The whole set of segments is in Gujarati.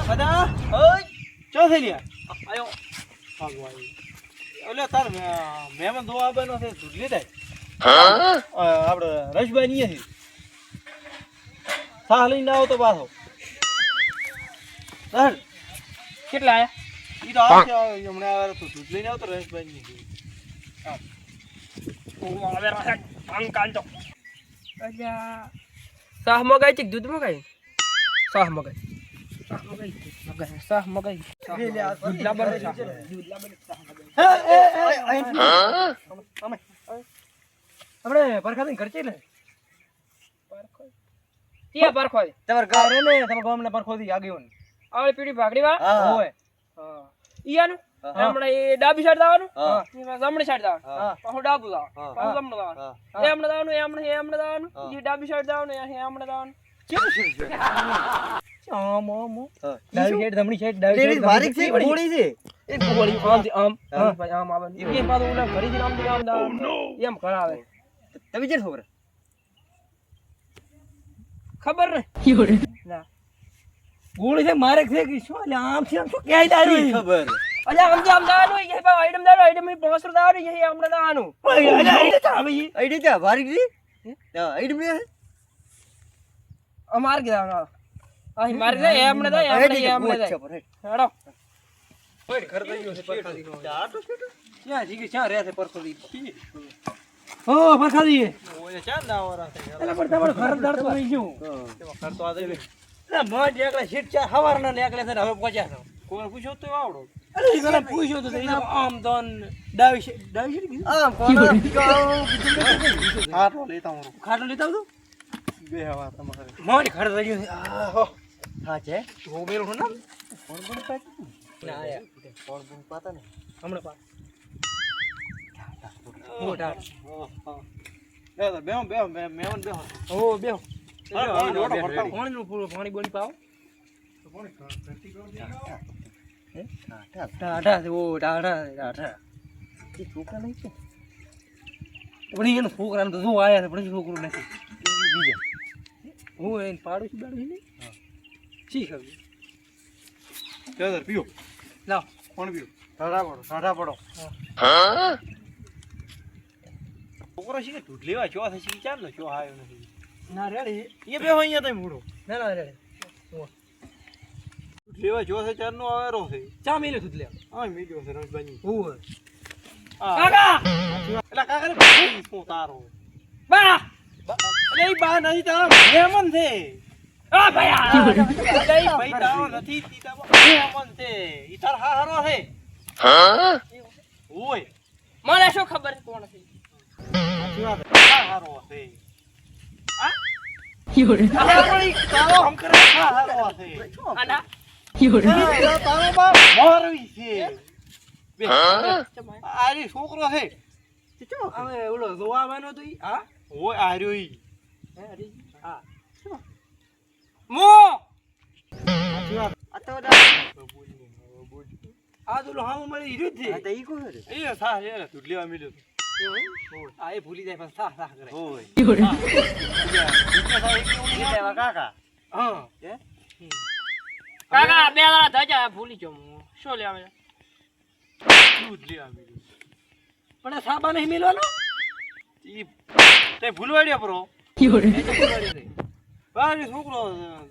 બધા ઓય ચો થઈ લ્યા આયો ભાગવાઈ ઓલે તાર મહેમાન દો આવવાનો છે દૂધ લીધા આપણે રશભાઈ ની છે સાહ લઈને આવો તો પાછો સર કેટલા આયા ઈ તો આવશે હમણાં આવે તો દૂધ લઈને આવતો રશભાઈ ની હા ઓ આવે રહે અંકાલ તો અલ્યા સાહ મગાઈ છે દૂધ મગાઈ સાહ મગાઈ સાહ મગાઈ દૂધ લાબર દૂધ લાબર સાહ મગાઈ આપણે પરખાથી ઘર છે ને પરખો ક્યાં પરખો તમાર ગામ રે ને તમાર ગામ ના પરખોથી આગેવો ને આવડે પીડી ભાગડી વા હોય હા ઈયાનું હમણાં એ ડાબી સાઈડ દાવાનું એમાં જમણી સાઈડ દાવાનું પાછું ડાબુ દાવાનું પાછું જમણું દાવાનું એ હમણાં દાવાનું એ હમણાં દાવાનું એ ડાબી સાઈડ દાવાનું એ હમણાં દાવાનું આમ આમ ડાબી સાઈડ જમણી સાઈડ ડાબી સાઈડ બારીક છે ગોળી છે એક ગોળી આમ આમ આવે એ પાછું ઓલા ઘરેથી આમ દાવાનું એમ કરાવે તમે જે ખબર ખબર ને ના ગોળી છે મારે છે કે શું એટલે આમ છે આમ શું ક્યાંય દારૂ ખબર અલ્યા આમ દાવાનું એ ભાઈ આઈટમ દાવાનું આઈટમ એ પોસ્ટર દાવાનું એ હમણાં દાવાનું આઈડી ક્યાં બારીક છે આઈડી મે અમાર કે દાવાનું આ માર દે એમ ને દે એમ ને દે હેડો ઓય ઘર થઈ ગયો છે પરખાદી નો આટો છોટો ક્યાં જીગી ક્યાં રહે છે પરખાદી ઓ પરખાદી ઓય ચાર દાવરા છે એટલે પણ તમારો ઘર દાડ તો રહી ગયું ઘર તો આ દે એટલે મોજ એકલા સીટ ચા હવારના લેકલે છે હવે પહોંચ્યા છો કોઈ પૂછ્યો તો આવડો અરે ઈ મને પૂછ્યો તો આમ દોન ડાવી સીટ કીધું આમ કોણ ખાટલો લેતા હું ખાટલો લેતા હું બે હવા તમારે મોજ ઘર રહી ગયું આ હો હા છે હું મેલો ના કોણ કોણ પાત ના આયા કોણ કોણ પાતા ને હમણે પા મોટા બેહો મેવન બેહો ઓ બેહો પાણી પૂરું પાણી બોની પાવ ટાટા ઓ ટાટા એ છોકરા નહીં છે પણ એનો છોકરાને તો શું આયા છે પણ છોકરું નથી બીજા હું એને પાડું છું બાડું ને શી ખબર ચાદર પીઓ લાવ કોણ પીઓ ટાટા પડો છોકરો છે કે દૂધ લેવા ચો થશે કે ચાલ ને ચો આવ્યો નથી ના રેડી એ બેહો અહીંયા તઈ મૂડો ના ના રેડી દૂધ લેવા ચો થશે ચાર નો આવેરો છે ચા મેલે દૂધ લે હા મીઠો છે રસબાની ઓય કાકા એટલે કાકા ને ભાઈ શું તારો બા એટલે ઈ બા નથી તારો મહેમાન છે આ ભાઈ ભાઈ તારો નથી તીતા મહેમાન છે ઈ તાર હારો છે ઓય મને શું ખબર કોણ છે હારો છે તારો હમ કરે હારો છે આના તારો બાપ મોરવી છે આરી છોકરો છે અમે ઓલો જોવા બનો તો ઈ હા ઓય આર્યો ઈ હા મો આ તો હામો મળી હીરો જ છે ઈ કોણ છે એ સા રે તું લેવા મિલ્યો આ એ ભૂલી જાય પણ સા સા કરે ઓય કાકા હા કાકા બે દાડા ધજા ભૂલી ગયો હું શું લેવા દૂધ લેવા મિલ્યો પણ સાબા નહીં મિલવાનો ઈ તે ભૂલવાડ્યો પરો બારી છોકરો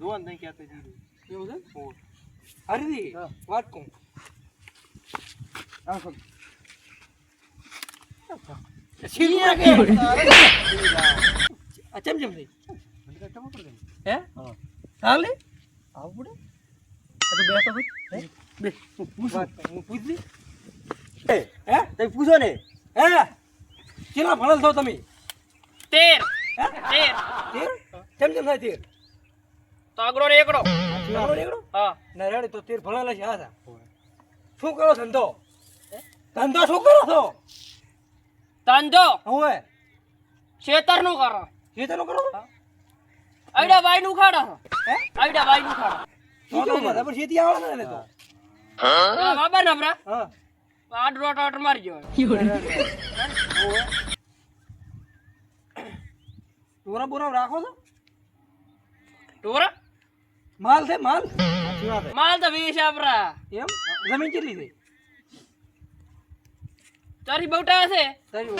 જોવાન નહીં કહેતો દીધું એવું છે હરીદી વાત કહું આ શું સીનિયા કે આ ચમ થઈ હે હાલે આવડે આ તો બેઠો હોય બે પૂછો હું પૂછ લી હે તે પૂછો ને હે કેટલા ભણેલ છો તમે 13 13 કેમ થાય 13 તો આગળો રે એકડો હા ના રેડી તો 13 ભણેલા છે હા શું કરો ધંધો ધંધો શું કરો છો ધંધો હવે ખેતર નું કરો ખેતર નું કરો આઈડા બાઈ નું ખાડા હે આઈડા બાઈ નું ખાડા તો બરાબર ખેતી આવડે ને તો હા બાબા નબરા હા આડ રોટ આટ મારી ગયો ટોરા બોરા રાખો છો ટોરા માલ છે માલ સાચી વાત છે. માલ તો 20 આપરા એમ જમીન કેટલી છે તારી બહુટા હશે તારી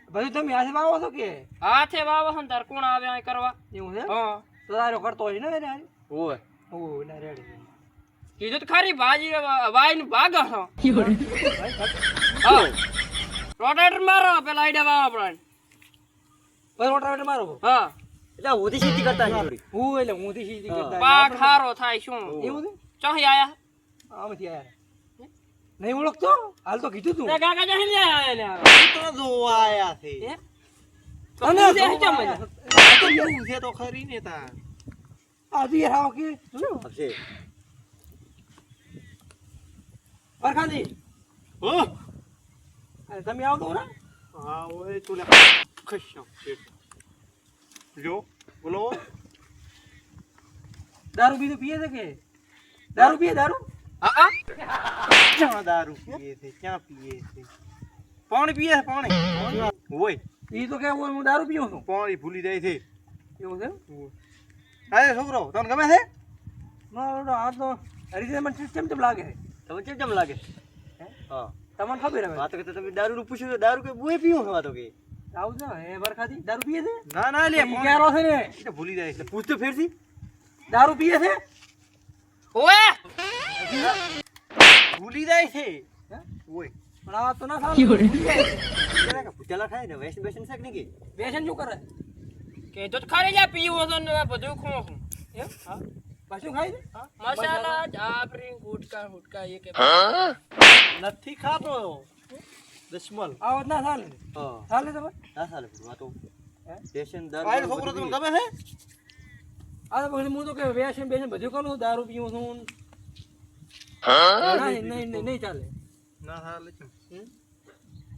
બધું તમે હાથે વાવો છો કે હાથે વાવો હન તાર કોણ આવે આ કરવા એવું છે હા તો તારો કરતો હોય ને એને હારી? ઓય ઓ ના રેડી કીધું તો ખરી ભાજી વાઈન ભાગો છો હા રોટેટર મારો પેલા આઈડિયા વાવો પ્રાણ પછી રોટાવેટર મારો હા એટલે ઓધી સીધી કરતા નહીં થોડી. હું એટલે હું થી સીધી કરતા પાક હારો થાય શું એવું છે ચોહી આયા આમાંથી આયા નહીં ઓળખતો હાલ તો કીધું તું તે કાકા જહી લે આયા લે તો જોવા આયા છે. હે? તો અને પૂછે જોવા કેમ આયા. આ તો એવું છે તો ખરી ને તાર. આજે યાર આવો કે છે. પરખાજી હો? અને તમે આવો તો ને હા, ઓય તુલે ખસ્યો છે. જો, બોલો. દારૂ બીજું પીએ છે કે દારૂ પીએ દારૂ હા ક્યાં દારૂ પીએ છે? ક્યાં પીએ છે? પાણી પીએ છે, પાણી. ઓય, એ તો કે હું દારૂ પીઉં છું પાણી ભૂલી જાય છે. એવું છે અરે છોકરો, તને ગમે છે? મારો આ તો હરીને મને કેમ કેમ લાગે છે તમને કેમ લાગે? હા. તમને ખબર હવે વાતો કે તમે દારૂ નું પૂછ્યું તો દારૂ કે બુએ પીવું છે વાતો કે? આવું છે હે પરખાજી દારૂ પીએ છે ના ના લે, ઈ ક્યારો છે ને એ તો ભૂલી જાય છે. પૂછ તો ફેરથી. દારૂ પીએ છે ઓએ ભૂલી જાય છે. હે? ઓય. પણ આ તો ના સારું ભૂલી જાય છે. જરા કે ભૂતેલા થાય ને વેસન બેસન છે કે નહીં કે? વ્યસન શું કરે કે તો ખરી જા પીવો છો ને બધું ખો છું એમ હા પાછું ખાય છે મસાલા જાફરી ગુટકા હુટકા એ કે નથી ખાતો. દશમલ. આવો ના ચાલે હા. ચાલે તમે ના સાલે વાતો. હે? બેસન દારૂ. આ છોકરો તમને ગમે છે? આ તો પછી હું તો કે વ્યસન બેસન બધું કરું છું દારૂ પીવું છું નહીં નહીં નહીં ચાલે ના સાલે છે.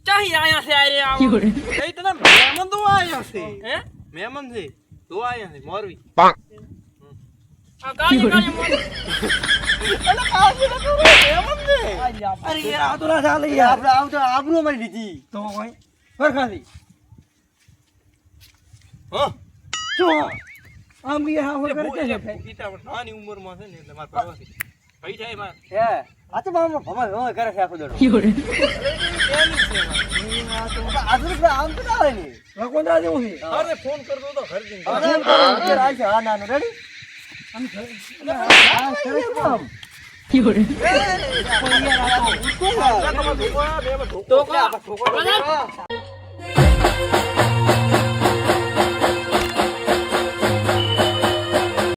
ચાહી આયા છે આરે આવો એ તને મહેમાન તો આયા છે. હે મહેમાન છે. તો આયા છે મોરવી. આ કાલે કાલે મોર અરે કાજી ના કરો મહેમાન છે. અરે યાર આ તો ના ચાલે યાર આપણે આવ તો આબરૂ અમારી લીધી. તો કોઈ પરખાજી હા. શું આમ યાર હા વગર કે છે ગીતા પણ નાની ઉંમરમાં છે ને એટલે માર પરવાસી. ભાઈ થાય માર. હે આ તો મામા ભમા કરે છે આખો દડો. આજુ આમ તો ના આવે ને. ભગવંતરા જેવું છે અરે ફોન કરતો તો ઘર જઈને. અરે, ફોન કરો અત્યારે આ છે. હા નાનો રેડી. આમ ઘર- હા સરસ કામ. કોઈ યાર આ તો તમારો છોકરો બે છોકરો. તો કો